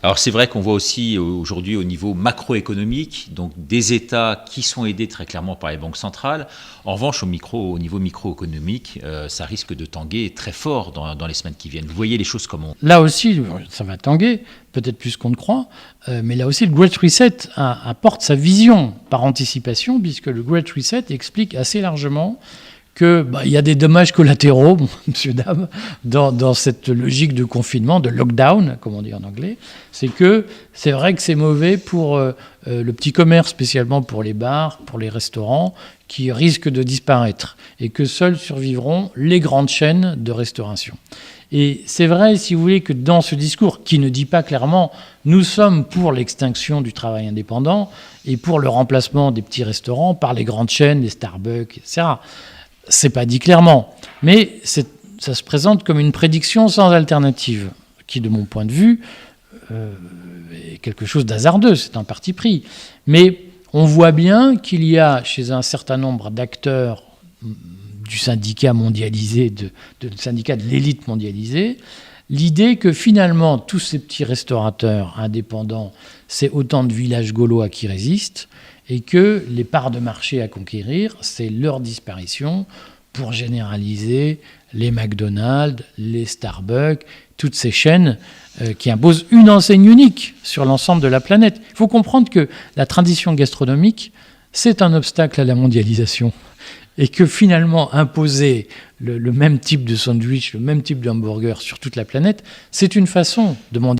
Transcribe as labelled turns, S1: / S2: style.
S1: Alors c'est vrai qu'on voit aussi aujourd'hui au niveau macroéconomique, donc des États qui sont aidés très clairement par les banques centrales. En revanche, au niveau microéconomique, ça risque de tanguer très fort dans les semaines qui viennent. Vous voyez les choses comment?
S2: Là aussi, ça va tanguer, peut-être plus qu'on ne croit, mais là aussi, le Great Reset apporte sa vision par anticipation, puisque le Great Reset explique assez largement qu'il y a des dommages collatéraux, monsieur, dame, dans cette logique de confinement, de lockdown, comme on dit en anglais. C'est vrai que c'est mauvais pour le petit commerce, spécialement pour les bars, pour les restaurants, qui risquent de disparaître, et que seuls survivront les grandes chaînes de restauration. Et c'est vrai, si vous voulez, que dans ce discours, qui ne dit pas clairement « nous sommes pour l'extinction du travail indépendant et pour le remplacement des petits restaurants par les grandes chaînes, les Starbucks, etc. », c'est pas dit clairement, mais ça se présente comme une prédiction sans alternative, qui, de mon point de vue, est quelque chose d'hasardeux, c'est un parti pris. Mais on voit bien qu'il y a, chez un certain nombre d'acteurs du syndicat mondialisé, du syndicat de l'élite mondialisée, l'idée que finalement, tous ces petits restaurateurs indépendants, c'est autant de villages gaulois qui résistent, et que les parts de marché à conquérir, c'est leur disparition pour généraliser les McDonald's, les Starbucks, toutes ces chaînes qui imposent une enseigne unique sur l'ensemble de la planète. Il faut comprendre que la tradition gastronomique, c'est un obstacle à la mondialisation. Et que finalement, imposer le même type de sandwich, le même type de hamburger sur toute la planète, c'est une façon de mondialiser.